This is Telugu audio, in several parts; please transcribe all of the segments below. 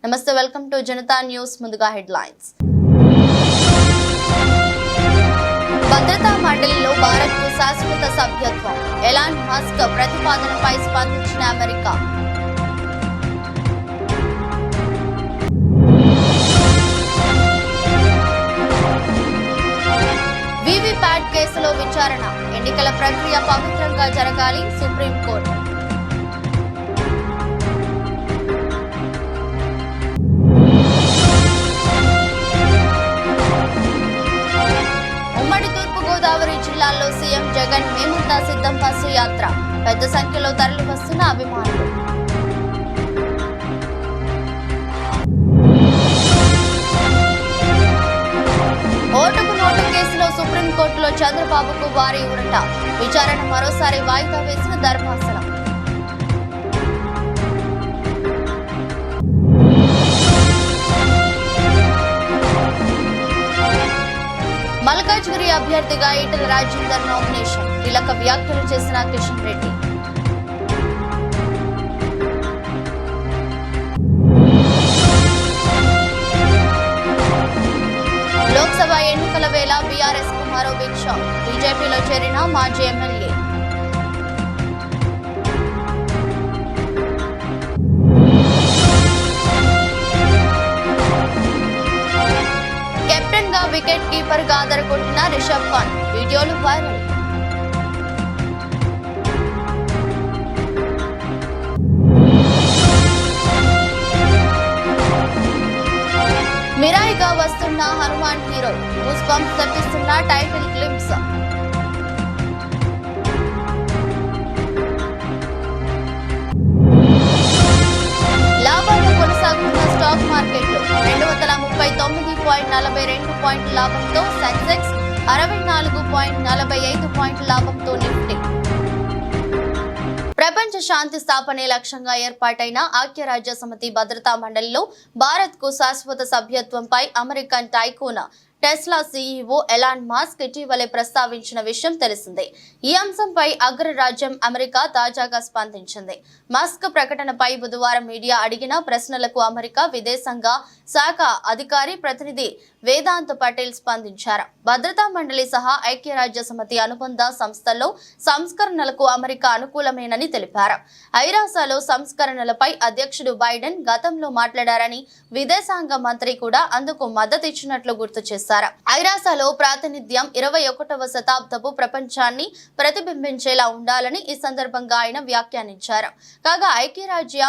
నమస్తే, వెల్కమ్ టు జనతా న్యూస్. ముందుగా హెడ్లైన్స్. భద్రతా మండలిలో భారత్కు శాశ్వత సభ్యత్వం. ఎలాన్ మస్క్ ప్రతిపాదనపై స్పందించిన అమెరికా. వీవీప్యాట్ కేసులో విచారణ. ఎన్నికల ప్రక్రియ పవిత్రంగా జరగాలి సుప్రీంకోర్టు. ఉమ్మడి తూర్పుగోదావరి జిల్లాలో సీఎం జగన్ మేముందా సిద్ధం బస్సు యాత్ర. పెద్ద సంఖ్యలో తరలి వస్తున్న అభిమానులు. ఓటుకు నోటు కేసులో సుప్రీంకోర్టులో చంద్రబాబుకు భారీ ఊరట. విచారణ మరోసారి వాయిదా వేసిన ధర్మాసనం. మల్కాజ్గిరి అభ్యర్థిగా ఈటెల రాజేందర్ నామినేషన్. కీలక వ్యాఖ్యలు చేసిన కిషన్ రెడ్డి. లోక్సభ ఎన్నికల వేళ బీఆర్ఎస్ కు మరో బిగ్ షాక్. బీజేపీలో చేరిన మాజీ ఎమ్మెల్యే. కెప్టెన్ గా వికెట్ కీపర్ గా ఆదరగొట్టిన రిషబ్ పంత్. వీడియోలు వైరల్. మిరాయిగా వస్తున్న హనుమాన్ హీరో. గూస్ బంప్స్ తెప్పిస్తున్న టైటిల్ క్లిప్స్. లాభాలు కొనసాగుతున్న స్టాక్ మార్కెట్లు. 239.42 పాయింట్ల లాభంతో సెన్సెక్స్, 64.45 పాయింట్ల లాభంతో నిఫ్టీ. ప్రపంచ శాంతి స్థాపనే లక్ష్యంగా ఏర్పాటైన ఐక్యరాజ్య సమితి భద్రతా మండలిలో భారత్కు శాశ్వత సభ్యత్వంపై American tycoon Tesla CEO Elon Musk ఇటీవలే ప్రస్తావించిన విషయం తెలిసిందే. ఈ అంశంపై అగ్రరాజ్యం అమెరికా తాజాగా స్పందించింది. మస్క్ ప్రకటనపై బుధవారం మీడియా అడిగిన ప్రశ్నలకు అమెరికా విదేశాంగ శాఖ అధికారి ప్రతినిధి వేదాంత్ పటేల్ స్పందించారు. భద్రతా మండలి సహా ఐక్యరాజ్య సమితి అనుబంధ సంస్థల్లో సంస్కరణలకు అమెరికా అనుకూలమేనని తెలిపారు. ఐరాసాలో సంస్కరణలపై అధ్యక్షుడు బైడెన్ గతంలో మాట్లాడారని, విదేశాంగ మంత్రి కూడా అందుకు మద్దతిచ్చినట్లు గుర్తు చేశారు. ఐరాసాలో ప్రాతినిధ్యం 21వ శతాబ్దపు ప్రపంచాన్ని ప్రతిబింబించేలా ఉండాలని ఈ సందర్భంగా ఆయన వ్యాఖ్యానించారు. కాగా ఐక్యరాజ్య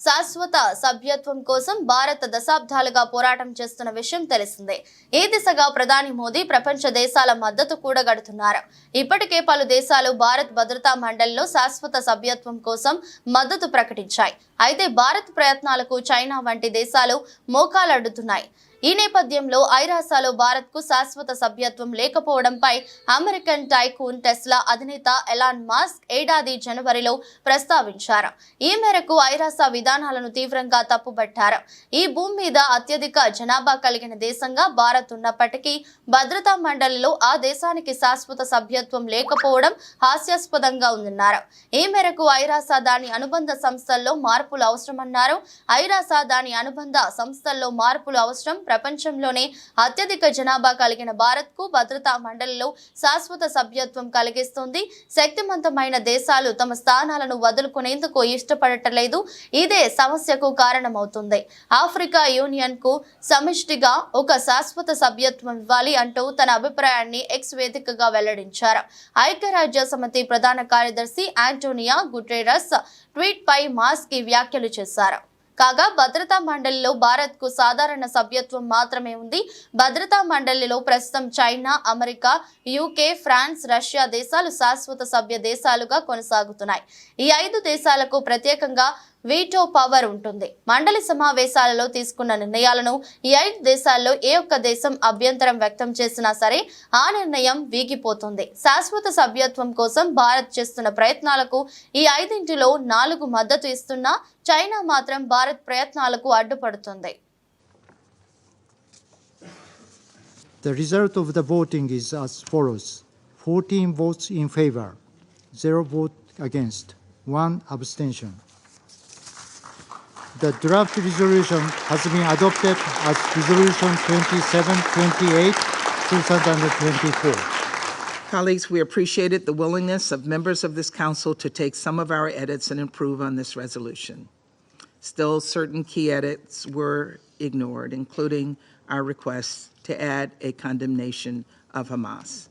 శాశ్వత సభ్యత్వం కోసం భారత్ దశాబ్దాలుగా పోరాటం చేస్తున్న విషయం తెలిసిందే. ఈ దిశగా ప్రధాని మోదీ ప్రపంచ దేశాల మద్దతు కూడగడుతున్నారు. ఇప్పటికే పలు దేశాలు భారత్ భద్రతా మండలిలో శాశ్వత సభ్యత్వం కోసం మద్దతు ప్రకటించాయి. అయితే భారత్ ప్రయత్నాలకు చైనా వంటి దేశాలు మోకాలడ్డుతున్నాయి. ఈ నేపథ్యంలో ఐరాసాలో భారత్కు శాశ్వత సభ్యత్వం లేకపోవడంపై అమెరికన్ టైకూన్ టెస్లా అధినేత ఎలాన్ మస్క్ ఏడాది జనవరిలో ప్రస్తావించారు. ఈ మేరకు ఐరాసా విధానాలను తీవ్రంగా తప్పుబట్టారు. ఈ భూమి మీద అత్యధిక జనాభా కలిగిన దేశంగా భారత్ ఉన్నప్పటికీ భద్రతా మండలిలో ఆ దేశానికి శాశ్వత సభ్యత్వం లేకపోవడం హాస్యాస్పదంగా ఉందన్నారు. ఈ మేరకు ఐరాసా దాని అనుబంధ సంస్థల్లో మార్పులు అవసరమన్నారు. ఐరాసా దాని అనుబంధ సంస్థల్లో మార్పులు అవసరం. ప్రపంచంలోనే అత్యధిక జనాభా కలిగిన భారత్కు భద్రతా మండలిలో శాశ్వత సభ్యత్వం కలిగిస్తుంది. శక్తివంతమైన దేశాలు తమ స్థానాలను వదులుకునేందుకు ఇష్టపడటలేదు. ఇదే సమస్యకు కారణమవుతుంది. ఆఫ్రికా యూనియన్ కు సమిష్టిగా ఒక శాశ్వత సభ్యత్వం ఇవ్వాలి అంటూ తన అభిప్రాయాన్ని ఎక్స్ వేదికగా వెల్లడించారు. ఐక్యరాజ్య సమితి ప్రధాన కార్యదర్శి ఆంటోనియా గుటెరస్ ట్వీట్ పై మాస్క్ ఈ వ్యాఖ్యలు చేశారు. కాగా భద్రతా మండలిలో భారత్ కు సాధారణ సభ్యత్వం మాత్రమే ఉంది. భద్రతా మండలిలో ప్రస్తుతం China, America, UK, France, Russia దేశాలు శాశ్వత సభ్య దేశాలుగా కొనసాగుతున్నాయి. ఈ 5 దేశాలకు ప్రత్యేకంగా వీటో పవర్ ఉంటుంది. మండలి సమావేశాలలో తీసుకున్న నిర్ణయాలను ఈ 5 దేశాల్లో ఏ ఒక్క దేశం అభ్యంతరం వ్యక్తం చేసినా సరే ఆ నిర్ణయం వీగిపోతుంది. శాశ్వత సభ్యత్వం కోసం భారత్ చేస్తున్న ప్రయత్నాలకు ఈ 5లో 4 మద్దతు ఇస్తున్నా చైనా మాత్రం భారత్ ప్రయత్నాలకు అడ్డుపడుతుంది. The result of the voting is as follows: 14 votes in favor, 0 vote against, 1 abstention. The draft resolution has been adopted as Resolution 2728, 2024. Colleagues, we appreciated the willingness of members of this council to take some of our edits and improve on this resolution. Still, certain key edits were ignored, including our request to add a condemnation of Hamas.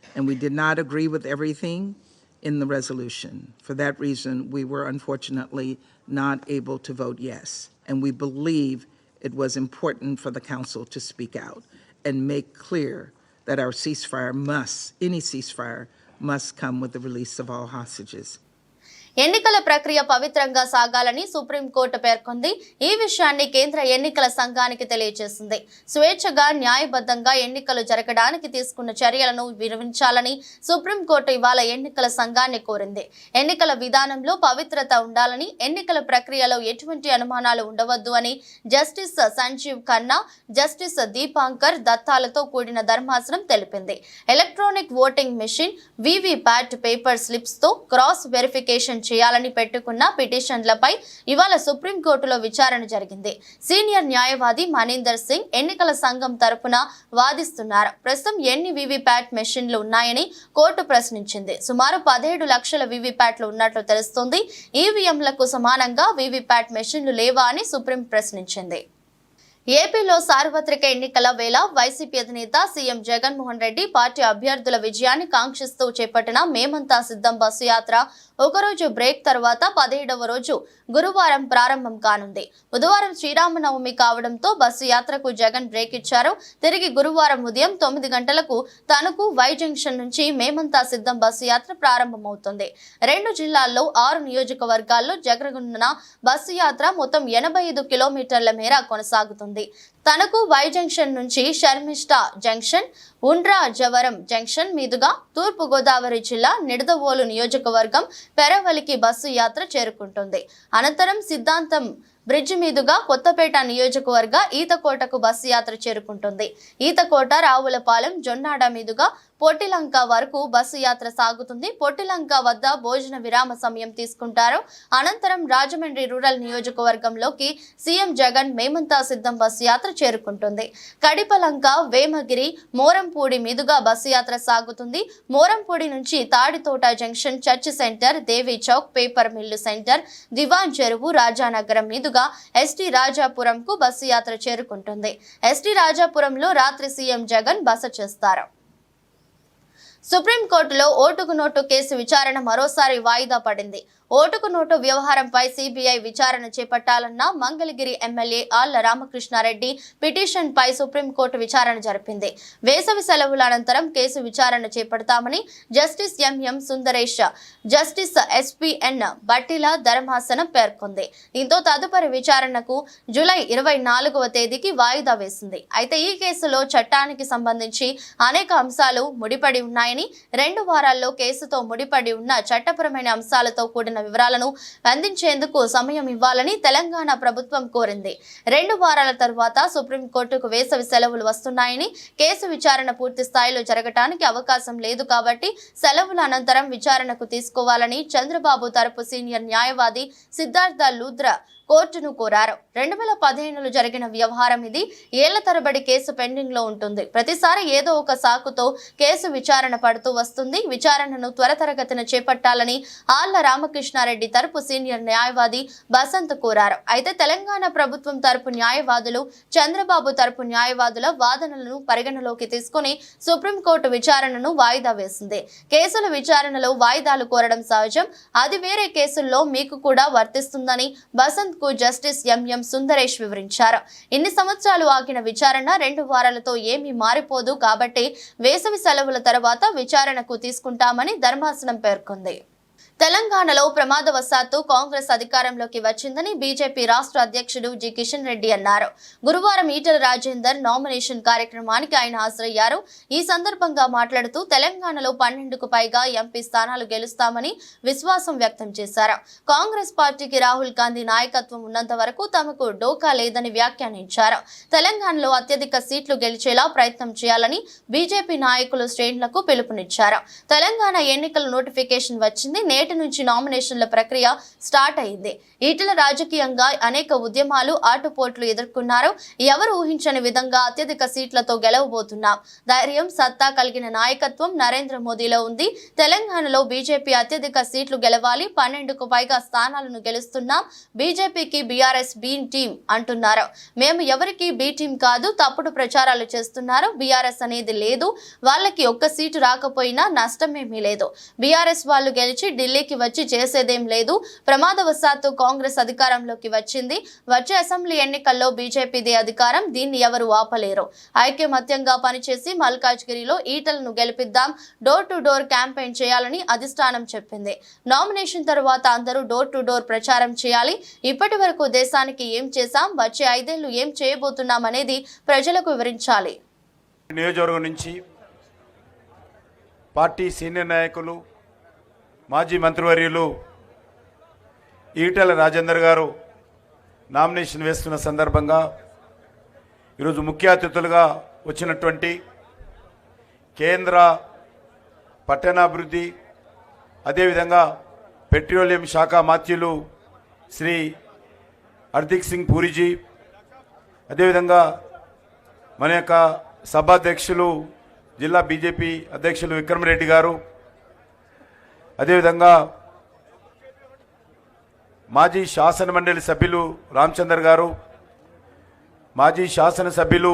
And we did not agree with everything in the resolution. For that reason, we were unfortunately not able to vote yes. And we believe it was important for the council to speak out and make clear that our any ceasefire must come with the release of all hostages. ఎన్నికల ప్రక్రియ పవిత్రంగా సాగాలని సుప్రీంకోర్టు పేర్కొంది. ఈ విషయాన్ని కేంద్ర ఎన్నికల సంఘానికి తెలియజేసింది. స్వేచ్ఛగా న్యాయబద్ధంగా ఎన్నికలు జరగడానికి తీసుకున్న చర్యలను వివరించాలని సుప్రీంకోర్టు ఇవాళ ఎన్నికల సంఘాన్ని కోరింది. ఎన్నికల విధానంలో పవిత్రత ఉండాలని, ఎన్నికల ప్రక్రియలో ఎటువంటి అనుమానాలు ఉండవద్దు అని జస్టిస్ సంజీవ్ ఖన్నా, జస్టిస్ దీపాంకర్ దత్తాలతో కూడిన ధర్మాసనం తెలిపింది. Electronic voting machine VVPAT paper slips తో క్రాస్ వెరిఫికేషన్ చేయాలని పెట్టుకున్న పిటిషన్లపై ఇవాళ సుప్రీంకోర్టులో విచారణ జరిగింది. సీనియర్ న్యాయవాది మనీందర్ సింగ్ ఎన్నికల సంఘం తరపున వాదిస్తున్నారు. ప్రస్తుతం ఎన్ని వీవీప్యాట్ మెషిన్లు ఉన్నాయని కోర్టు ప్రశ్నించింది. సుమారు 17 లక్షల వీవీప్యాట్లు ఉన్నట్లు తెలుస్తోంది. ఈవీఎంలకు సమానంగా వీవీప్యాట్ మెషిన్లు లేవా అని సుప్రీం ప్రశ్నించింది. ఏపీలో సార్వత్రిక ఎన్నికల వేళ వైసీపీ అధినేత సీఎం జగన్మోహన్ రెడ్డి పార్టీ అభ్యర్థుల విజయాన్ని కాంక్షిస్తూ చేపట్టిన మేమంతా సిద్ధం బస్సు యాత్ర ఒకరోజు బ్రేక్ తర్వాత 17వ రోజు గురువారం ప్రారంభం కానుంది. బుధవారం శ్రీరామనవమి కావడంతో బస్సు యాత్రకు జగన్ బ్రేక్ ఇచ్చారు. తిరిగి గురువారం ఉదయం 9 గంటలకు తణుకు వై జంక్షన్ నుంచి మేమంతా సిద్ధం బస్సు యాత్ర ప్రారంభమవుతుంది. 2 జిల్లాల్లో 6 నియోజకవర్గాల్లో జరగనున్న బస్సు యాత్ర మొత్తం 85 కిలోమీటర్ల మేర కొనసాగుతుంది. తణుకు వై జంక్షన్ నుంచి షర్మిష్ఠా జంక్షన్, ఉండ్రాజవరం జంక్షన్ మీదుగా తూర్పు గోదావరి జిల్లా నిడదవోలు నియోజకవర్గం పెరవలికి బస్సు యాత్ర చేరుకుంటుంది. అనంతరం సిద్ధాంతం బ్రిడ్జ్ మీదుగా కొత్తపేట నియోజకవర్గ ఈతకోటకు బస్సు యాత్ర చేరుకుంటుంది. ఈతకోట, రావులపాలెం, జొన్నాడ మీదుగా పొట్టిలంక వరకు బస్సు యాత్ర సాగుతుంది. పొట్టిలంక వద్ద భోజన విరామ సమయం తీసుకుంటారు. అనంతరం రాజమండ్రి రూరల్ నియోజకవర్గంలోకి సీఎం జగన్ మేమంతా సిద్ధం బస్సు యాత్ర చేరుకుంటుంది. కడిపలంక, వేమగిరి, మోరంపూడి మీదుగా బస్సు యాత్ర సాగుతుంది. మోరంపూడి నుంచి తాడితోట జంక్షన్, చర్చి సెంటర్, దేవి చౌక్, పేపర్ మిల్లు సెంటర్, దివాన్ చెరువు, రాజానగరం మీదుగా ఎస్టీ రాజాపురంకు బస్సు యాత్ర చేరుకుంటుంది. ఎస్టీ రాజాపురంలో రాత్రి సీఎం జగన్ బస చేస్తారు. సుప్రీంకోర్టులో ఓటుకు నోటు కేసు విచారణ మరోసారి వాయిదా పడింది. ఓటుకు నోటు వ్యవహారంపై సిబిఐ విచారణ చేపట్టాలన్న మంగళగిరి ఎమ్మెల్యే ఆళ్ల రామకృష్ణారెడ్డి పిటిషన్ పై సుప్రీంకోర్టు విచారణ జరిపింది. వేసవి సెలవుల అనంతరం కేసు విచారణ చేపడతామని justice MM Sundaresh, justice SPN బట్టిల ధర్మాసనం పేర్కొంది. దీంతో తదుపరి విచారణకు జూలై 24వ తేదీకి వాయిదా వేసింది. అయితే ఈ కేసులో చట్టానికి సంబంధించి అనేక అంశాలు ముడిపడి ఉన్నాయని, 2 వారాల్లో కేసుతో ముడిపడి ఉన్న చట్టపరమైన అంశాలతో కూడిన వివరాలను అందించేందుకు సమయం ఇవ్వాలని తెలంగాణ ప్రభుత్వం కోరింది. 2 వారాల తర్వాత సుప్రీంకోర్టుకు వేసవి సెలవులు వస్తున్నాయని, కేసు విచారణ పూర్తి స్థాయిలో జరగటానికి అవకాశం లేదు కాబట్టి సెలవుల అనంతరం విచారణకు తీసుకోవాలని చంద్రబాబు తరపు సీనియర్ న్యాయవాది సిద్ధార్థ లూద్రా కోర్టును కోరారు. 2015లో జరిగిన వ్యవహారం ఇది. ఏళ్ల తరబడి కేసు పెండింగ్ లో ఉంటుంది. ప్రతిసారి ఏదో ఒక సాకుతో కేసు విచారణ పడుతూ వస్తుంది. విచారణను త్వరితగతిన చేపట్టాలని ఆళ్ల రామకృష్ణారెడ్డి తరపు సీనియర్ న్యాయవాది బసంత్ కోరారు. అయితే తెలంగాణ ప్రభుత్వం తరపు న్యాయవాదులు, చంద్రబాబు తరపు న్యాయవాదుల వాదనలను పరిగణలోకి తీసుకుని సుప్రీంకోర్టు విచారణను వాయిదా వేసింది. కేసుల విచారణలో వాయిదాలు కోరడం సహజం. అది వేరే కేసుల్లో మీకు కూడా వర్తిస్తుందని బసంత్ కు జస్టిస్ ఎంఎం సుందరేష్ వివరించారు. ఇన్ని సంవత్సరాలు ఆగిన విచారణ 2 వారాలతో ఏమీ మారిపోదు కాబట్టి వేసవి సెలవుల తర్వాత విచారణకు తీసుకుంటామని ధర్మాసనం పేర్కొంది. తెలంగాణలో ప్రమాదవశాత్తు కాంగ్రెస్ అధికారంలోకి వచ్చిందని బీజేపీ రాష్ట్ర అధ్యక్షుడు జి కిషన్ రెడ్డి అన్నారు. గురువారం ఈటెల రాజేందర్ నామినేషన్ కార్యక్రమానికి ఆయన హాజరయ్యారు. ఈ సందర్భంగా మాట్లాడుతూ తెలంగాణలో 12కు పైగా ఎంపీ స్థానాలు గెలుస్తామని విశ్వాసం వ్యక్తం చేశారు. కాంగ్రెస్ పార్టీకి రాహుల్ గాంధీ నాయకత్వం ఉన్నంత వరకు తమకు డోకా లేదని వ్యాఖ్యానించారు. తెలంగాణలో అత్యధిక సీట్లు గెలిచేలా ప్రయత్నం చేయాలని బీజేపీ నాయకులు శ్రేణులకు పిలుపునిచ్చారు. తెలంగాణ ఎన్నికల నోటిఫికేషన్ వచ్చింది. నేటి నుంచి నామినేషన్ల ప్రక్రియ స్టార్ట్ అయింది. ఈటెల రాజకీయంగా అనేక ఉద్యమాలు ఆటుపోట్లు ఎదుర్కొన్నారు. ఎవరు ఊహించని విధంగా అత్యధిక సీట్లతో గెలవబోతున్నాం. ధైర్యం, సత్తా కలిగిన నాయకత్వం నరేంద్ర మోదీలో ఉంది. తెలంగాణలో బీజేపీ అత్యధిక సీట్లు గెలవాలి. 12కు పైగా స్థానాలను గెలుస్తున్నాం. బీజేపీకి బీఆర్ఎస్ బి టీం అంటున్నారు. మేము ఎవరికి బి టీం కాదు, తప్పుడు ప్రచారాలు చేస్తున్నారు. బీఆర్ఎస్ అనేది లేదు. వాళ్ళకి ఒక్క సీటు రాకపోయినా నష్టమేమీ లేదు. బీఆర్ఎస్ వాళ్ళు గెలిచి ఢిల్లీకి వచ్చి చేసేదేం లేదు. ప్రమాదవశాత్తు కాంగ్రెస్ అధికారంలోకి వచ్చింది. వచ్చే అసెంబ్లీ ఎన్నికల్లో బీజేపీదే అధికారం. దీన్ని ఎవరు ఆపలేరు. ఐకమత్యంగా పనిచేసి మల్కాజ్గిరిలో ఈటలను గెలిపిద్దాం. డోర్ టు డోర్ క్యాంపెయిన్ చేయాలని అధిష్టానం చెప్పింది. నామినేషన్ తర్వాత అందరూ డోర్ టు డోర్ ప్రచారం చేయాలి. ఇప్పటి వరకు దేశానికి ఏం చేశాం, వచ్చే 5 ఏళ్లు ఏం చేయబోతున్నాం అనేది ప్రజలకు వివరించాలి. నియోజకవర్గం నుంచి పార్టీ సీనియర్ నాయకులు, మాజీ మంత్రివర్యులు ఈటెల రాజేందర్ గారు నామినేషన్ వేస్తున్న సందర్భంగా ఈరోజు ముఖ్య అతిథులుగా వచ్చినటువంటి కేంద్ర పట్టణాభివృద్ధి అదేవిధంగా పెట్రోలియం శాఖ మాత్యులు శ్రీ హర్దీప్ సింగ్ పూరిజీ, అదేవిధంగా మన యొక్క సభాధ్యక్షులు జిల్లా బీజేపీ అధ్యక్షులు విక్రమరెడ్డి గారు, అదేవిధంగా మాజీ శాసన మండలి సభ్యులు రామచందర్ గారు, మాజీ శాసనసభ్యులు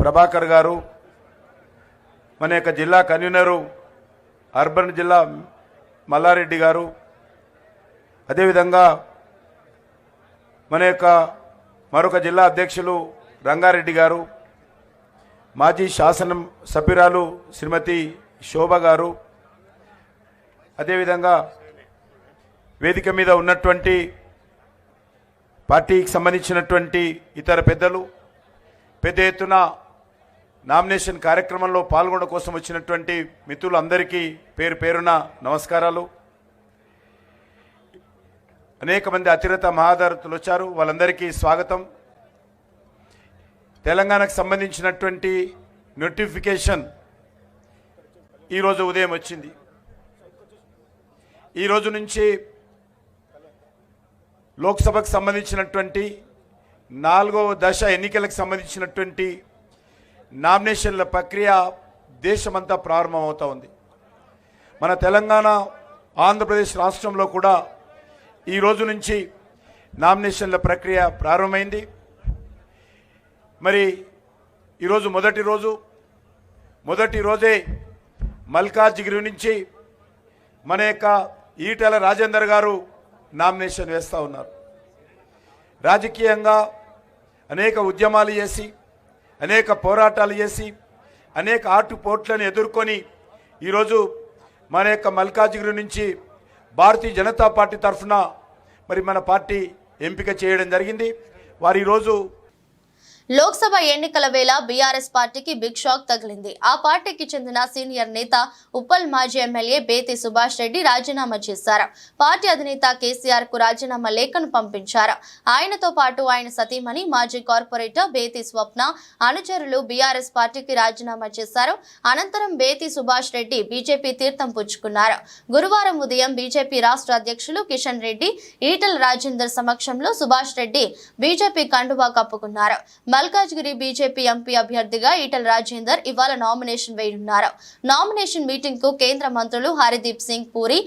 ప్రభాకర్ గారు, మన యొక్క జిల్లా కన్వీనరు అర్బన్ జిల్లా మల్లారెడ్డి గారు, అదేవిధంగా మన యొక్క మరొక జిల్లా అధ్యక్షులు రంగారెడ్డి గారు, మాజీ శాసన సభ్యురాలు శ్రీమతి శోభ గారు, అదేవిధంగా వేదిక మీద ఉన్నటువంటి పార్టీకి సంబంధించినటువంటి ఇతర పెద్దలు, పెద్ద ఎత్తున నామినేషన్ కార్యక్రమంలో పాల్గొనడం కోసం వచ్చినటువంటి మిత్రులందరికీ పేరు పేరున నమస్కారాలు. అనేక మంది అతిరథ మహాదారతులు వచ్చారు, వాళ్ళందరికీ స్వాగతం. తెలంగాణకు సంబంధించినటువంటి నోటిఫికేషన్ ఈరోజు ఉదయం వచ్చింది. ఈరోజు నుంచి లోక్సభకు సంబంధించినటువంటి 4వ దశ ఎన్నికలకు సంబంధించినటువంటి నామినేషన్ల ప్రక్రియ దేశమంతా ప్రారంభమవుతూ ఉంది. మన తెలంగాణ, ఆంధ్రప్రదేశ్ రాష్ట్రంలో కూడా ఈ రోజు నుంచి నామినేషన్ల ప్రక్రియ ప్రారంభమైంది. మరి ఈరోజు మొదటి రోజే మల్కాజ్గిరి నుంచి మన యొక్క ఈటెల రాజేందర్ గారు నామినేషన్ వేస్తూ ఉన్నారు. రాజకీయంగా అనేక ఉద్యమాలు చేసి, అనేక పోరాటాలు చేసి, అనేక ఆటుపోట్లను ఎదుర్కొని ఈరోజు మన యొక్క మల్కాజ్గిరి నుంచి భారతీయ జనతా పార్టీ తరఫున మరి మన పార్టీ ఎంపిక చేయడం జరిగింది. వారు ఈరోజు లోక్సభ ఎన్నికల వేళ బీఆర్ఎస్ పార్టీకి బిగ్ షాక్ తగిలింది. ఆ పార్టీకి చెందిన సీనియర్ నేత ఉప్పల్ మాజీ ఎమ్మెల్యే బేతి సుభాష్ రెడ్డి రాజీనామా చేశారు. పార్టీ అధినేత కేసీఆర్ కు రాజీనామా లేఖను పంపించారు. ఆయనతో పాటు ఆయన సతీమణి మాజీ కార్పొరేటర్ బేతి స్వప్న అనుచరులు బీఆర్ఎస్ పార్టీకి రాజీనామా చేశారు. అనంతరం బేతి సుభాష్ రెడ్డి బీజేపీ తీర్థం పుచ్చుకున్నారు. గురువారం ఉదయం బీజేపీ రాష్ట్ర అధ్యక్షులు కిషన్ రెడ్డి, ఈటెల రాజేందర్ సమక్షంలో సుభాష్ రెడ్డి బీజేపీ కండువా కప్పుకున్నారు. మల్కాజ్గిరి బీజేపీ ఎంపీ అభ్యర్థిగా ఈటెల రాజేందర్ ఇవాళ నామినేషన్ వేయనున్నారు. నామినేషన్ మీటింగ్ కు కేంద్ర మంత్రులు హర్దీప్ సింగ్ పూరి,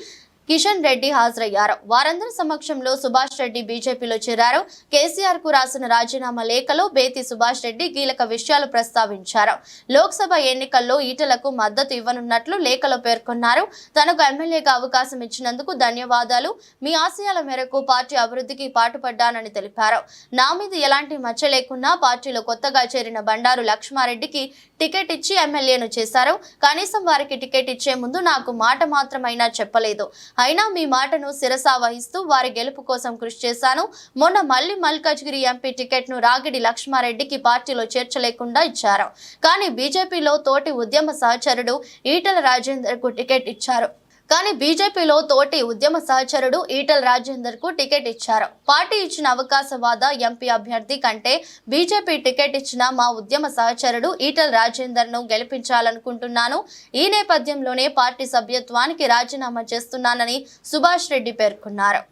కిషన్ రెడ్డి హాజరయ్యారు. వారందరి సమక్షంలో సుభాష్ రెడ్డి బీజేపీలో చేరారు. కేసీఆర్ కు రాసిన రాజీనామా లేఖలో బేతి సుభాష్ రెడ్డి కీలక విషయాలు ప్రస్తావించారు. లోక్సభ ఎన్నికల్లో ఈటెలకు మద్దతు ఇవ్వనున్నట్లు లేఖలో పేర్కొన్నారు. తనకు ఎమ్మెల్యేగా అవకాశం ఇచ్చినందుకు ధన్యవాదాలు. మీ ఆశయాల మేరకు పార్టీ అభివృద్ధికి పాటుపడ్డానని తెలిపారు. నా మీద ఎలాంటి మచ్చ లేకున్నా పార్టీలో కొత్తగా చేరిన బండారు లక్ష్మారెడ్డికి టికెట్ ఇచ్చి ఎమ్మెల్యేను చేశారు. కనీసం వారికి టికెట్ ఇచ్చే ముందు నాకు మాట మాత్రమైనా చెప్పలేదు. అయినా మీ మాటను శిరసా వహిస్తూ వారి గెలుపు కోసం కృషి చేశాను. మొన్న మళ్లీ మల్కాజ్గిరి ఎంపీ టికెట్ ను రాగిడి లక్ష్మారెడ్డికి పార్టీలో చేర్చలేకుండా ఇచ్చారు. కానీ బీజేపీలో తోటి ఉద్యమ సహచరుడు ఈటెల రాజేందర్ కు టికెట్ ఇచ్చారు. కానీ బీజేపీలో తోటి ఉద్యమ సహచరుడు ఈటెల రాజేందర్ కు టికెట్ ఇచ్చారు. పార్టీ ఇచ్చిన అవకాశవాద ఎంపీ అభ్యర్థి కంటే బీజేపీ టికెట్ ఇచ్చిన మా ఉద్యమ సహచరుడు ఈటెల రాజేందర్ ను గెలిపించాలనుకుంటున్నాను. ఈ నేపథ్యంలోనే పార్టీ సభ్యత్వానికి రాజీనామా చేస్తున్నానని సుభాష్ రెడ్డి పేర్కొన్నారు.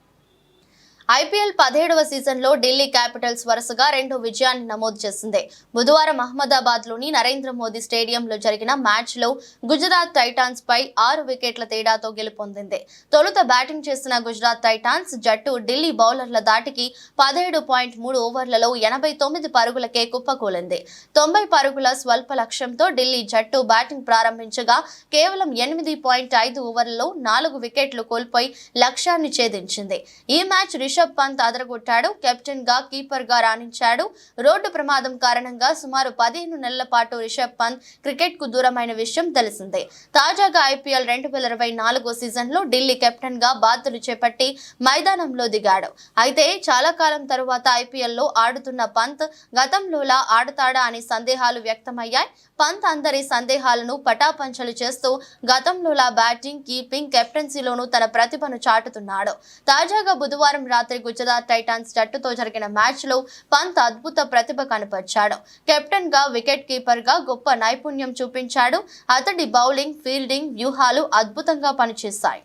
ఐపీఎల్ 17వ సీజన్లో ఢిల్లీ క్యాపిటల్స్ వరుసగా 2 విజయాన్ని నమోదు చేసింది. బుధవారం అహ్మదాబాద్లోని నరేంద్ర మోదీ స్టేడియంలో జరిగిన మ్యాచ్లో గుజరాత్ టైటాన్స్ పై 6 వికెట్ల తేడాతో గెలుపొందింది. తొలుత బ్యాటింగ్ చేసిన గుజరాత్ టైటాన్స్ జట్టు ఢిల్లీ బౌలర్ల దాటికి 17.3 ఓవర్లలో 89 పరుగులకే కుప్పకూలింది. 90 పరుగుల స్వల్ప లక్ష్యంతో ఢిల్లీ జట్టు బ్యాటింగ్ ప్రారంభించగా కేవలం 8.5 ఓవర్లలో 4 వికెట్లు కోల్పోయి లక్ష్యాన్ని ఛేదించింది. ఈ మ్యాచ్ రిషబ్ పంత్ అదరగొట్టాడు. కెప్టెన్ గా కీపర్ గా రాణించాడు. రోడ్డు ప్రమాదం కారణంగా సుమారు 15 నెలల పాటు రిషబ్ పంత్ క్రికెట్ కు దూరమైన విషయం తెలిసిందే. తాజాగా ఐపీఎల్ 2024 సీజన్ లో ఢిల్లీ కెప్టెన్ గా బాధ్యతలు చేపట్టి మైదానంలో దిగాడు. అయితే చాలా కాలం తరువాత ఐపీఎల్ లో ఆడుతున్న పంత్ గతంలోలా ఆడతాడా అని సందేహాలు వ్యక్తమయ్యాయి. పంత్ అందరి సందేహాలను పటాపంచలు చేస్తూ గతంలోలా బ్యాటింగ్, కీపింగ్, కెప్టెన్సీలోనూ తన ప్రతిభను చాటుతున్నాడు. తాజాగా బుధవారం రాత్రి గుజరాత్ టైటాన్స్ జట్టుతో జరిగిన మ్యాచ్ లో పంత్ అద్భుత ప్రతిభ కనపరిచాడు. కెప్టెన్ గా, వికెట్ కీపర్ గా గొప్ప నైపుణ్యం చూపించాడు. అతడి బౌలింగ్, ఫీల్డింగ్ వ్యూహాలు అద్భుతంగా పనిచేశాయి.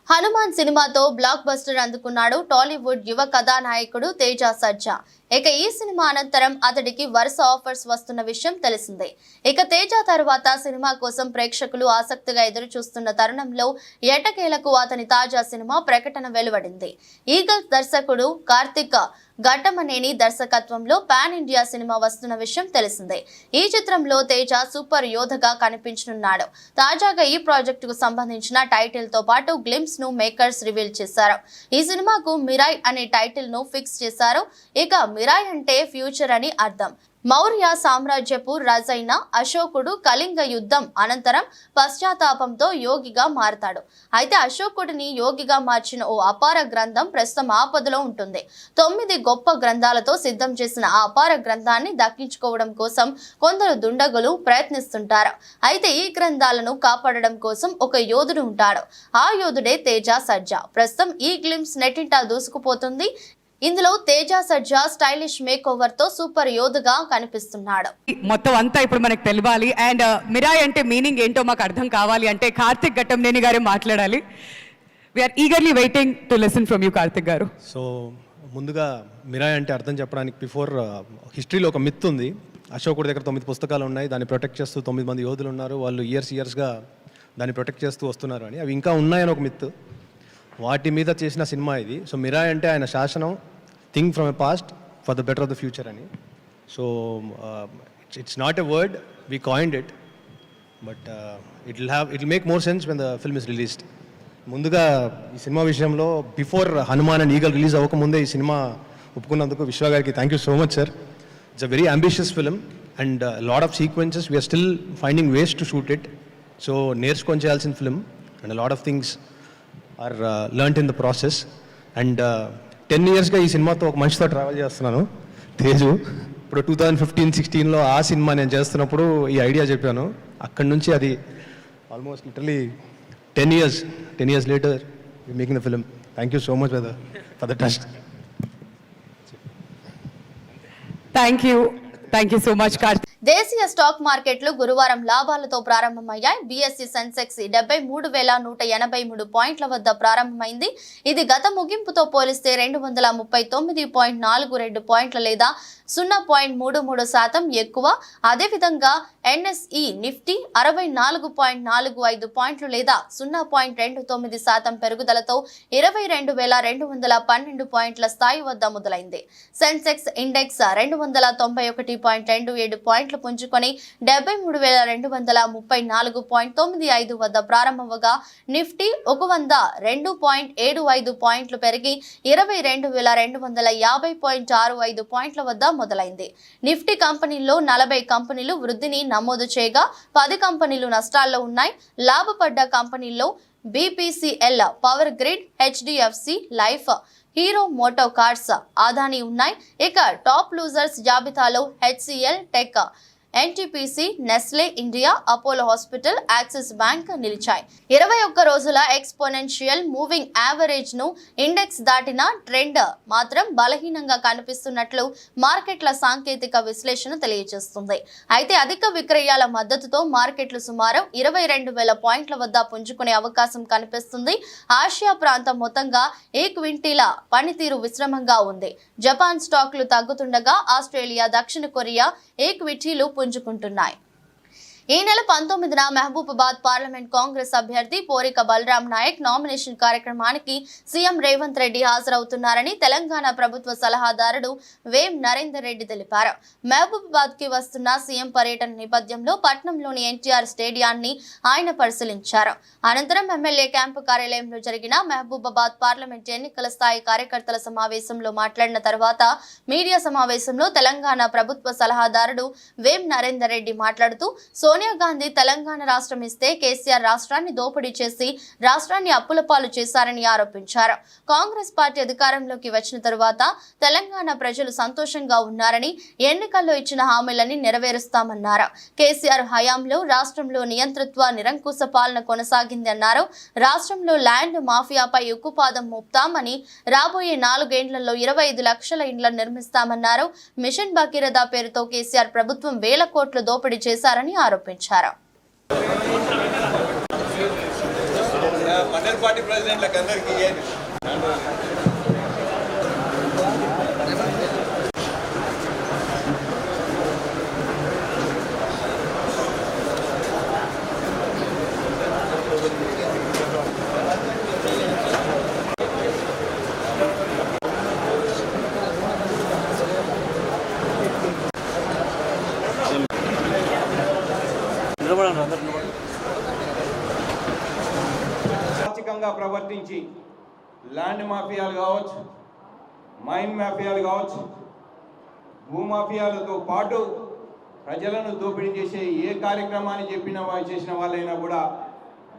హనుమాన్ సినిమాతో బ్లాక్ బస్టర్ అందుకున్నాడు టాలీవుడ్ యువ కథానాయకుడు తేజ సర్జా. ఇక ఈ సినిమా అనంతరం అతడికి వరుస ఆఫర్స్ వస్తున్న విషయం తెలిసిందే. ఇక తేజ తర్వాత సినిమా కోసం ప్రేక్షకులు ఆసక్తిగా ఎదురు చూస్తున్న తరుణంలో ఎట్టకేలకు అతని తాజా సినిమా ప్రకటన వెలువడింది. ఈగల్ దర్శకుడు కార్తిక్ ఘట్టమనేని దర్శకత్వంలో పాన్ ఇండియా సినిమా వస్తున్న విషయం తెలిసిందే. ఈ చిత్రంలో తేజ సూపర్ యోధగా కనిపించనున్నాడు. తాజాగా ఈ ప్రాజెక్టుకు సంబంధించిన టైటిల్ తో పాటు గ్లింప్స్ ను మేకర్స్ రివీల్ చేశారు. ఈ సినిమాకు మిరాయ్ అనే టైటిల్ ను ఫిక్స్ చేశారు. ఇక మిరాయ్ అంటే ఫ్యూచర్ అని అర్థం. మౌర్య సామ్రాజ్యపు రాజైన అశోకుడు కళింగ యుద్ధం అనంతరం పశ్చాత్తాపంతో యోగిగా మారతాడు. అయితే అశోకుడిని యోగిగా మార్చిన ఓ అపార గ్రంథం ప్రస్తుతం ఆపదలో ఉంటుంది. 9 గొప్ప గ్రంథాలతో సిద్ధం చేసిన ఆ అపార గ్రంథాన్ని దక్కించుకోవడం కోసం కొందరు దుండగులు ప్రయత్నిస్తుంటారు. అయితే ఈ గ్రంథాలను కాపాడడం కోసం ఒక యోధుడు ఉంటాడు. ఆ యోధుడే తేజ సర్జా. ప్రస్తుతం ఈ గ్లింప్స్ నెట్టింట దూసుకుపోతుంది. ఇందులో Teja Sarja stylish make over తో సూపర్ యోధుగా కనిపిస్తున్నాడు. మొత్తం అంతా ఇప్పుడు మనకు తెలియాలి. అండ్ మిరాయ్ అంటే మీనింగ్ ఏంటో మాకు అర్థం కావాలి అంటే కార్తిక్ ఘట్టంనేని గారే మాట్లాడాలి. We are eagerly waiting to listen from you Karthik గారు. సో ముందుగా మిరాయ్ అంటే అర్థం చెప్పడానికి బిఫోర్ హిస్టరీలో ఒక మిత్ ఉంది. అశోకుడి దగ్గర 9 పుస్తకాలు ఉన్నాయి. దాన్ని ప్రొటెక్ట్ చేస్తూ 9 మంది యోధులు ఉన్నారు. వాళ్ళు ఇయర్స్గా దాన్ని ప్రొటెక్ట్ చేస్తూ వస్తున్నారు అని. అవి ఇంకా ఉన్నాయని ఒక మిత్. వాటి మీద చేసిన సినిమా ఇది. సో మిరాయ్ అంటే ఆయన శాసనం, think from a past for the better of the future అని. So it's not a word, we coined it, but it will make more sense when the film is released. ముందుగా ఈ సినిమా విషయంలో before Hanuman and Eagle release అవ్వకముందే ఈ సినిమా ఒప్పుకున్నందుకు విశ్వ గారికి thank you so much sir. It's a very ambitious film and lot of sequences we are still finding ways to shoot it. So నేర్చుకొని చేయాల్సిన film and lot of things are learned in the process. And 10 yearsగా ఈ సినిమాతో ఒక మనిషితో ట్రావెల్ చేస్తున్నాను, తేజు. ఇప్పుడు 2015-16లో ఆ సినిమా నేను చేస్తున్నప్పుడు ఈ ఐడియా చెప్పాను. అక్కడి నుంచి అది almost literally 10 years later making the film. Thank you so much for the trust. Thank you so much Karthik. దేశీయ స్టాక్ మార్కెట్లు గురువారం లాభాలతో ప్రారంభమయ్యాయి. బీఎస్ఈ సెన్సెక్స్ 73,183 పాయింట్ల వద్ద ప్రారంభమైంది. ఇది గత ముగింపుతో పోలిస్తే 239.42 పాయింట్ల లేదా 0.33% ఎక్కువ. అదేవిధంగా ఎన్ఎస్ఈ నిఫ్టీ 64.45 పాయింట్లు లేదా 0.29% పెరుగుదలతో 22,212 పాయింట్ల స్థాయి వద్ద మొదలైంది. సెన్సెక్స్ ఇండెక్స్ 291.27 పాయింట్లు పుంజుకొని 73,234.95 వద్ద ప్రారంభమవగా నిఫ్టీ 102.75 పాయింట్లు పెరిగి 22,250.65 పాయింట్ల వద్ద మొదలైంది. నిఫ్టీ కంపెనీల్లో 40 కంపెనీలు వృద్ధిని నమోదు చేయగా 10 కంపెనీలు నష్టాల్లో ఉన్నాయి. లాభపడ్డ కంపెనీల్లో BPCL, power grid, HDFC life, Hero MotoCorp, Adani ఉన్నాయి. ఇక టాప్ లూజర్స్ జాబితాలో HCL tech, NTPC, Nestle India, Apollo hospital, Axis bank నిలిచాయి. 21 రోజుల ఎక్స్పోనెన్షియల్ మూవింగ్ యావరేజ్ ను ఇండెక్స్ దాటిన ట్రెండ్ మాత్రం బలహీనంగా కనిపిస్తున్నట్లు మార్కెట్ల సాంకేతిక విశ్లేషణ తెలియజేస్తుంది. అయితే అధిక విక్రయాల మద్దతుతో మార్కెట్లు సుమారు 22,000 పాయింట్ల వద్ద పుంజుకునే అవకాశం కనిపిస్తుంది. ఆసియా ప్రాంతం మొత్తంగా ఈక్విటీల పనితీరు విశ్రమంగా ఉంది. జపాన్ స్టాక్లు తగ్గుతుండగా ఆస్ట్రేలియా, దక్షిణ కొరియా ఈక్విటీలు పుంజుకుంటున్నాయి. ఈ నెల 19న మహబూబాబాద్ పార్లమెంట్ కాంగ్రెస్ అభ్యర్థి పోరిక బలరాం నాయక్ నామినేషన్ కార్యక్రమానికి సీఎం రేవంత్ రెడ్డి హాజరవుతున్నారని తెలంగాణ ప్రభుత్వ సలహాదారుడు వేం నరేందర్ రెడ్డి తెలిపారు. మహబూబాబాద్ కి వస్తున్న సీఎం పర్యటన నేపథ్యంలో పట్నంలోని ఎన్టీఆర్ స్టేడియాన్ని ఆయన పరిశీలించారు. అనంతరం ఎమ్మెల్యే క్యాంపు కార్యాలయంలో జరిగిన మహబూబాబాద్ పార్లమెంట్ ఎన్నికల స్థాయి కార్యకర్తల సమావేశంలో మాట్లాడిన తర్వాత మీడియా సమావేశంలో తెలంగాణ ప్రభుత్వ సలహాదారుడు వేం నరేందర్ రెడ్డి మాట్లాడుతూ సోనియా గాంధీ తెలంగాణ రాష్ట్రం ఇస్తే కేసీఆర్ రాష్ట్రాన్ని దోపిడీ చేసి రాష్ట్రాన్ని అప్పుల పాలు చేశారని ఆరోపించారు. కాంగ్రెస్ పార్టీ అధికారంలోకి వచ్చిన తరువాత తెలంగాణ ప్రజలు సంతోషంగా ఉన్నారని, ఎన్నికల్లో ఇచ్చిన హామీలని నెరవేరుస్తామన్నారు. కేసీఆర్ హయాంలో రాష్ట్రంలో నియంతృత్వ నిరంకుశ పాలన కొనసాగింది అన్నారు. రాష్ట్రంలో ల్యాండ్ మాఫియాపై ఉక్కుపాదం మోపుతామని, రాబోయే 4 ఏళ్లలో 25 లక్షల ఇండ్లను నిర్మిస్తామన్నారు. మిషన్ భగీరథ పేరుతో కేసీఆర్ ప్రభుత్వం వేల కోట్ల దోపిడీ చేశారని ఆరోపించారు. మండల్ పార్టీ ప్రెసిడెంట్లకు అందరికీ ఆర్థికంగా ప్రవర్తించి ల్యాండ్ మాఫియాలు కావచ్చు, మైన్ మాఫియాలు కావచ్చు, భూమాఫియాలతో పాటు ప్రజలను దోపిడీ చేసే ఏ కార్యక్రమాన్ని చేసిన వాళ్ళైనా కూడా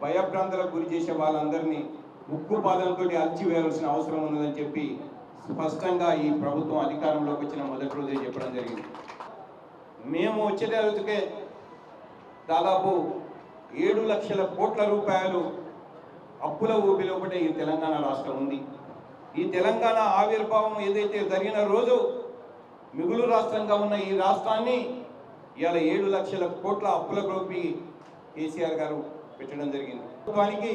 భయభ్రాంతులకు గురి చేసే వాళ్ళందరినీ ఉక్కుపాదంతో అల్చివేయాల్సిన అవసరం ఉన్నదని చెప్పి స్పష్టంగా ఈ ప్రభుత్వం అధికారంలోకి వచ్చిన మొదటి రోజే చెప్పడం జరిగింది. మేము వచ్చేటకే దాదాపు 7 లక్షల కోట్ల రూపాయలు అప్పుల ఊపిలో ఒకటే ఈ తెలంగాణ రాష్ట్రం ఉంది. ఈ తెలంగాణ ఆవిర్భావం ఏదైతే జరిగిన రోజు మిగులు రాష్ట్రంగా ఉన్న ఈ రాష్ట్రాన్ని ఇవాళ 7 లక్షల కోట్ల అప్పుల గ్రూపి కేసీఆర్ గారు పెట్టడం జరిగింది. ప్రభుత్వానికి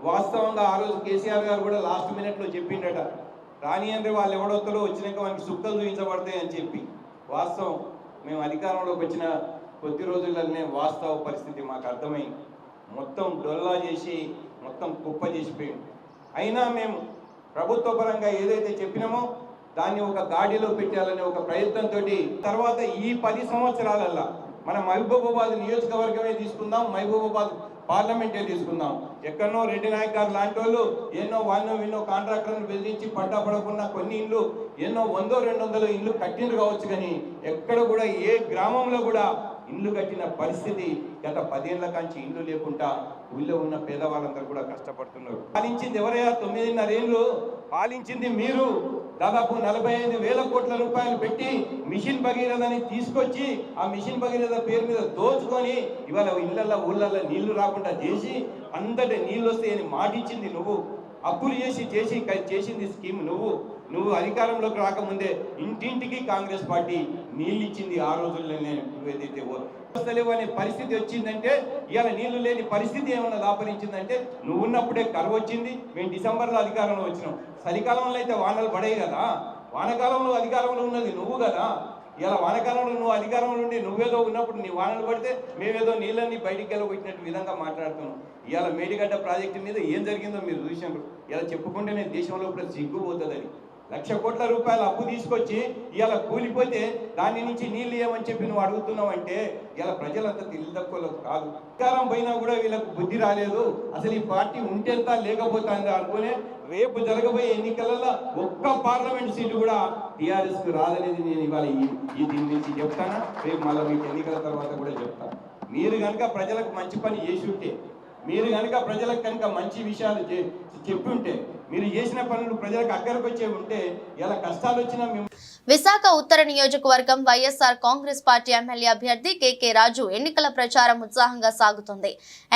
వాస్తవంగా ఆ రోజు కేసీఆర్ గారు కూడా లాస్ట్ మినిట్లో చెప్పిండట, రాని అంటే వాళ్ళు ఎవడొత్తలో వచ్చినాక వాళ్ళకి సుక్కలు చూపించబడతాయి అని చెప్పి. వాస్తవం మేము అధికారంలోకి వచ్చిన కొద్ది రోజుల్లోనే వాస్తవ పరిస్థితి మాకు అర్థమై మొత్తం డొల్లా చేసి మొత్తం కుప్ప చేసిపోయింది. అయినా మేము ప్రభుత్వ పరంగా ఏదైతే చెప్పినామో దాన్ని ఒక గాడిలో పెట్టాలనే ఒక ప్రయత్నంతో తర్వాత ఈ 10 సంవత్సరాలల్లా మన మహబూబాబాద్ నియోజకవర్గమే తీసుకుందాం, మహబూబాబాద్ పార్లమెంటే తీసుకుందాం. ఎక్కడనో రెడ్డి నాయక్ గారు లాంటి వాళ్ళు ఎన్నో విన్నో కాంట్రాక్టర్లను బెదిరించి పడ్డా పడకుండా కొన్ని ఇళ్ళు ఎన్నో 100-200 ఇళ్ళు కట్టిండ్రు కావచ్చు, కానీ ఎక్కడ కూడా ఏ గ్రామంలో కూడా ఇల్లు కట్టిన పరిస్థితి గత 10 ఏళ్ల కాంచి ఇల్లు లేకుండా ఊళ్ళో ఉన్న పేదవాళ్ళందరూ కూడా కష్టపడుతున్నారు. పాలించింది ఎవరయ్యా? 9.5 ఏళ్ళు పాలించింది మీరు. దాదాపు 45,000 కోట్ల రూపాయలు పెట్టి మిషన్ భగీరథని తీసుకొచ్చి ఆ మిషన్ భగీరథ పేరు మీద దోచుకొని ఇవాళ ఇళ్లలో ఊళ్ళల్లో నీళ్లు రాకుండా చేసి అంతటి నీళ్ళు వస్తాయని మాటిచ్చింది నువ్వు. అప్పులు చేసింది స్కీమ్ నువ్వు అధికారంలోకి రాకముందే ఇంటింటికి కాంగ్రెస్ పార్టీ నీళ్ళు ఇచ్చింది. ఆ రోజుల్లోనే ఏదైతే వ్యవస్థలేవు అనే పరిస్థితి వచ్చిందంటే ఇవాళ నీళ్లు లేని పరిస్థితి ఏమన్నా దాపరించిందంటే నువ్వు ఉన్నప్పుడే కరువు వచ్చింది. మేము డిసెంబర్లో అధికారంలో వచ్చినాం. చలికాలంలో అయితే వానలు పడాయి కదా, వానకాలంలో అధికారంలో ఉన్నది నువ్వు కదా. ఇలా వానకాలంలో నువ్వు అధికారంలో ఉండి నువ్వేదో ఉన్నప్పుడు నీ వానలు పడితే మేమేదో నీళ్ళని బయటికి వెళ్ళగొట్టినట్టు విధంగా మాట్లాడుతున్నాం. ఇవాళ మేడిగడ్డ ప్రాజెక్టు మీద ఏం జరిగిందో మీరు చూసినారు. ఇలా చెప్పుకుంటేనే దేశంలో ఇప్పుడు సిగ్గుపోతుందని 1,00,000 కోట్ల రూపాయలు అప్పు తీసుకొచ్చి ఇలా కూలిపోతే దాని నుంచి నీళ్ళు ఏమని చెప్పి నువ్వు అడుగుతున్నావు అంటే ఇలా ప్రజలంతా తెలివి తక్కువలో కాదు. అధికారం పోయినా కూడా వీళ్ళకు బుద్ధి రాలేదు. అసలు ఈ పార్టీ ఉంటేంత లేకపోతుందా అనుకునే రేపు జరగబోయే ఎన్నికలలో ఒక్క పార్లమెంట్ సీటు కూడా టీఆర్ఎస్కు రాదనేది నేను ఇవాళ ఈ దీని నుంచి చెప్తాను. రేపు మళ్ళీ మీకు ఎన్నికల తర్వాత కూడా చెప్తాను. మీరు కనుక ప్రజలకు మంచి పని చేసి ఉంటే, మీరు కనుక ప్రజలకు కనుక మంచి విషయాలు చెప్పి ఉంటే, మీరు చేసిన పనులు ప్రజలకు అక్కడికి వచ్చే ఉంటే ఇలా కష్టాలు వచ్చినా మేము విశాఖ ఉత్తర నియోజకవర్గం వైఎస్ఆర్ కాంగ్రెస్ పార్టీ ఎమ్మెల్యే అభ్యర్థి కేకే రాజు ఎన్నికల ప్రచారం ఉత్సాహంగా సాగుతుంది.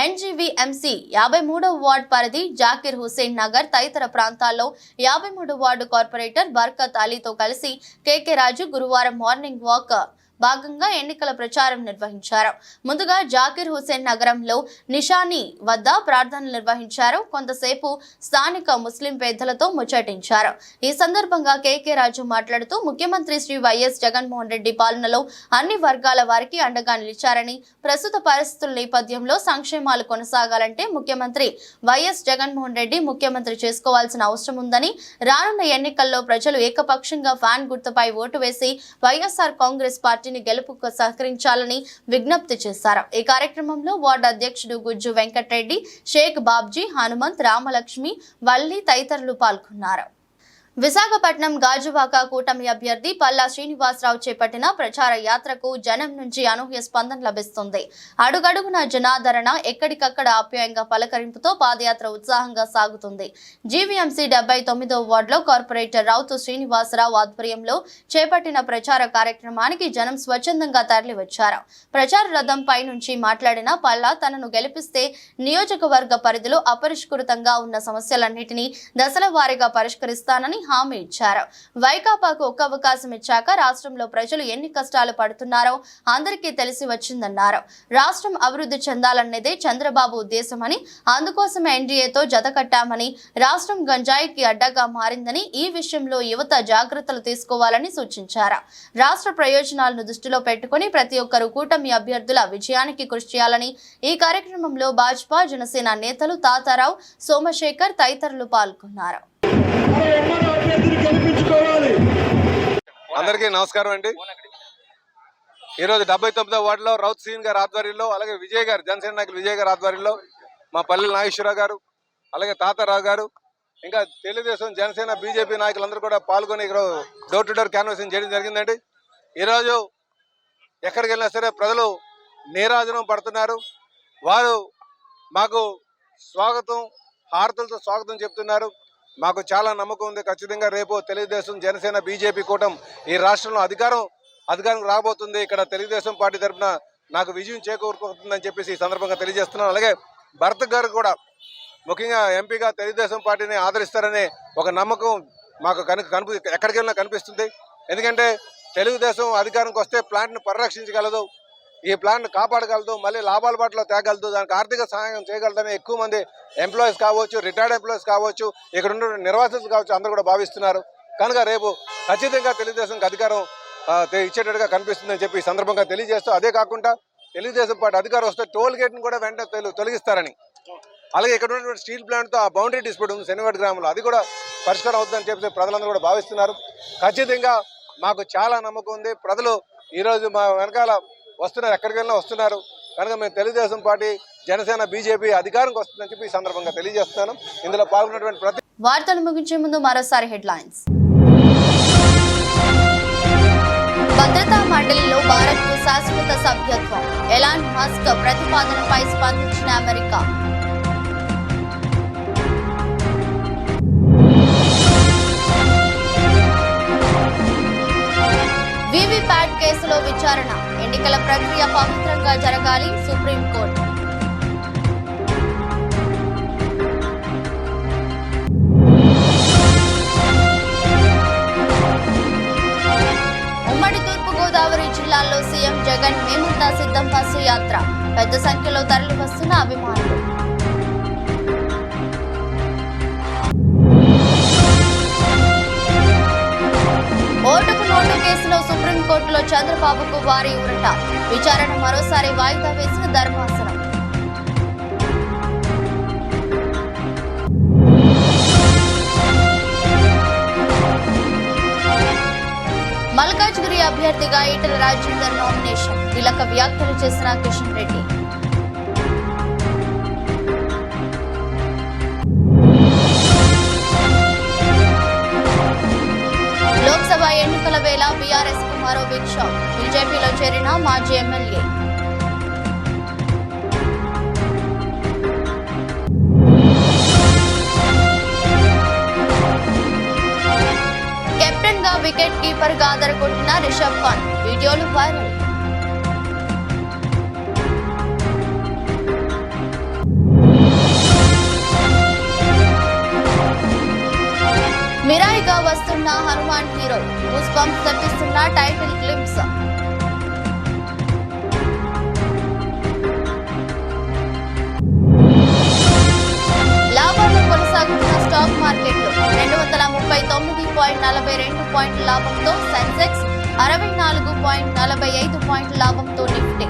ఎన్జీవీఎంసీ 53వ వార్డు పరిధి జాకిర్ హుసేన్ నగర్ తదితర ప్రాంతాల్లో 53వ వార్డు కార్పొరేటర్ బర్కత్ అలీతో కలిసి కేకే రాజు గురువారం మార్నింగ్ వాక్ భాగంగా ఎన్నికల ప్రచారం నిర్వహించారు. ముందుగా జాకిర్ హుసేన్ నగరంలో నిషానీ వద్ద ప్రార్థనలు నిర్వహించారు. కొంతసేపు స్థానిక ముస్లిం పెద్దలతో ముచ్చటించారు. ఈ సందర్భంగా కేకే రాజు మాట్లాడుతూ ముఖ్యమంత్రి శ్రీ వైఎస్ జగన్మోహన్ రెడ్డి పాలనలో అన్ని వర్గాల వారికి అండగా నిలిచారని, ప్రస్తుత పరిస్థితుల నేపథ్యంలో సంక్షేమాలు కొనసాగాలంటే ముఖ్యమంత్రి వైఎస్ జగన్మోహన్ రెడ్డి ముఖ్యమంత్రి చేసుకోవాల్సిన అవసరం ఉందని, రానున్న ఎన్నికల్లో ప్రజలు ఏకపక్షంగా ఫ్యాన్ గుర్తుపై ఓటు వేసి వైఎస్ఆర్ కాంగ్రెస్ పార్టీని గెలుపుకు సహకరించాలని విజ్ఞప్తి చేశారు. ఈ కార్యక్రమంలో వార్డు అధ్యక్షుడు గుజ్జు వెంకటరెడ్డి, షేక్ బాబ్జీ, హనుమంత్, రామలక్ష్మి, వల్లి తదితరులు పాల్గొన్నారు. విశాఖపట్నం గాజువాక కూటమి అభ్యర్థి పల్లా శ్రీనివాసరావు చేపట్టిన ప్రచార యాత్రకు జనం నుంచి అనూహ్య స్పందన లభిస్తుంది. అడుగడుగున జనాదరణ, ఎక్కడికక్కడ ఆప్యాయంగా పలకరింపుతో పాదయాత్ర ఉత్సాహంగా సాగుతుంది. జీవీఎంసీ 79వ వార్డులో కార్పొరేటర్ రౌతు శ్రీనివాసరావు ఆధ్వర్యంలో చేపట్టిన ప్రచార కార్యక్రమానికి జనం స్వచ్ఛందంగా తరలివచ్చారు. ప్రచార రథంపై నుంచి మాట్లాడిన పల్లా తనను గెలిపిస్తే నియోజకవర్గ పరిధిలో అపరిష్కృతంగా ఉన్న సమస్యలన్నింటినీ దశల వారీగా పరిష్కరిస్తానని హామీ ఇచ్చారు. వైకాపాకు ఒక్క అవకాశం ఇచ్చాక రాష్ట్రంలో ప్రజలు ఎన్ని కష్టాలు పడుతున్నారో అందరికీ తెలిసి వచ్చిందన్నారు. రాష్ట్రం అభివృద్ధి చెందాలన్నదే చంద్రబాబు ఉద్దేశమని, అందుకోసమే ఎన్డీఏతో జతకట్టామని, రాష్ట్రం గంజాయికి అడ్డగా మారిందని, ఈ విషయంలో యువత జాగ్రత్తలు తీసుకోవాలని సూచించారు. రాష్ట్ర ప్రయోజనాలను దృష్టిలో పెట్టుకుని ప్రతి ఒక్కరూ కూటమి అభ్యర్థుల విజయానికి కృషి చేయాలని ఈ కార్యక్రమంలో భాజపా, జనసేన నేతలు తాతారావు, సోమశేఖర్ తదితరులు పాల్గొన్నారు. అందరికీ నమస్కారం అండి. ఈరోజు 79వ వార్డులో రౌత్ సీన్ గారి ఆధ్వర్యంలో, అలాగే విజయ్ గారు, జనసేన నాయకులు విజయ్ గారి ఆధ్వర్యంలో, మా పల్లెల నాగేశ్వరరావు గారు, అలాగే తాతారావు గారు, ఇంకా తెలుగుదేశం, జనసేన, బీజేపీ నాయకులందరూ కూడా పాల్గొని ఇక్కడ డోర్ టు డోర్ క్యాన్వాసింగ్ చేయడం జరిగిందండి. ఈరోజు ఎక్కడికి వెళ్ళినా సరే ప్రజలు నీరాజనం పడుతున్నారు. వారు మాకు స్వాగతం, హారతులతో స్వాగతం చెప్తున్నారు. మాకు చాలా నమ్మకం ఉంది, ఖచ్చితంగా రేపు తెలుగుదేశం, జనసేన, బీజేపీ కూటమి ఈ రాష్ట్రంలో అధికారం రాబోతుంది. ఇక్కడ తెలుగుదేశం పార్టీ తరఫున నాకు విజయం చేకూరుతుందని చెప్పేసి ఈ సందర్భంగా తెలియజేస్తున్నాను. అలాగే భరత్ గారు కూడా ముఖ్యంగా ఎంపీగా తెలుగుదేశం పార్టీని ఆదరిస్తారనే ఒక నమ్మకం మాకు ఎక్కడికి వెళ్ళినా కనిపిస్తుంది. ఎందుకంటే తెలుగుదేశం అధికారంకి వస్తే ప్లాంట్ను పరిరక్షించగలదు, ఈ ప్లాంట్ను కాపాడగలదు, మళ్ళీ లాభాల బాటలో తేగలదు, దానికి ఆర్థిక సహాయం చేయగలదని ఎక్కువ మంది ఎంప్లాయీస్ కావచ్చు, రిటైర్డ్ ఎంప్లాయీస్ కావచ్చు, ఇక్కడ ఉన్న నిర్వాసితులు కావచ్చు, అందరూ కూడా భావిస్తున్నారు. కనుక రేపు ఖచ్చితంగా తెలుగుదేశంకి అధికారం ఇచ్చేటట్టుగా కనిపిస్తుందని చెప్పి ఈ సందర్భంగా తెలియజేస్తూ, అదే కాకుండా తెలుగుదేశం పార్టీ అధికారం వస్తే టోల్ గేట్ను కూడా వెంటనే తొలగిస్తారని, అలాగే ఇక్కడ ఉన్నటువంటి స్టీల్ ప్లాంట్తో ఆ బౌండరీ డిస్ప్యూట్ ఉంది శనివాడ గ్రామంలో, అది కూడా పరిష్కారం అవుతుందని చెప్పి ప్రజలందరూ కూడా భావిస్తున్నారు. ఖచ్చితంగా మాకు చాలా నమ్మకం ఉంది. ప్రజలు ఈరోజు మా వెనకాల వస్తున్నారు, ఎక్కడికి వెళ్ళినా వస్తున్నారు. కనుక మేము తెలుగుదేశం పార్టీ, జనసేన, బీజేపీ అధికారంకి వస్తుందని చెప్పి ఈ సందర్భంగా తెలియజేస్తున్నాను. ఇందులో పాల్గొన్నటువంటి ప్రతి వార్తలు ముగించే ముందు మరోసారి హెడ్లైన్స్. భద్రతా మండలిలో భారత్కు శాశ్వత సభ్యత్వం, ఎలాన్ మస్క్ ప్రతిపాదనపై స్పందించిన అమెరికా. వీవీప్యాట్ కేసులో విచారణ, ఎన్నికల ప్రక్రియ పవిత్రంగా జరగాలి, సుప్రీంకోర్టు. ఉమ్మడి తూర్పుగోదావరి జిల్లాల్లో సీఎం జగన్ మేమంతా సిద్ధం బస్సు యాత్ర, పెద్ద సంఖ్యలో తరలి వస్తున్న అభిమానులు. ఓటుకు నోటు కేసులో సుప్రీంకోర్టులో చంద్రబాబుకు వారి ఊరట, విచారణ మరోసారి వాయిదా వేసిన ధర్మాసనం. మల్కాజ్గిరి అభ్యర్థిగా ఈటెల రాజేందర్ నామినేషన్, కీలక వ్యాఖ్యలు చేసిన కిషన్ రెడ్డి. లోక్సభ ఎన్నికల వేళ బీఆర్ఎస్ కు మరో బిగ్ షాక్, బీజేపీలో చేరిన మాజీ ఎమ్మెల్యే. కెప్టెన్ గా వికెట్ కీపర్ గా అదరగొట్టిన రిషబ్ పంత్. వీడియోలు వైరల్. మిరాయిగా వస్తున్న హనుమాన్ హీరో. గూస్ బంప్స్ తెప్పిస్తున్న టైటిల్ గ్లింప్స్. లాభాలు కొనసాగుతున్న స్టాక్ మార్కెట్లు. 239.42 పాయింట్ల లాభంతో సెన్సెక్స్, 64.45 పాయింట్ల లాభంతో నిఫ్టీ.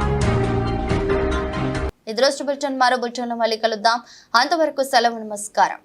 ఇది రోజు బులెటిన్. మరో బులెటిన్లో మళ్ళీ కలుద్దాం. అంతవరకు సెలవు. నమస్కారం.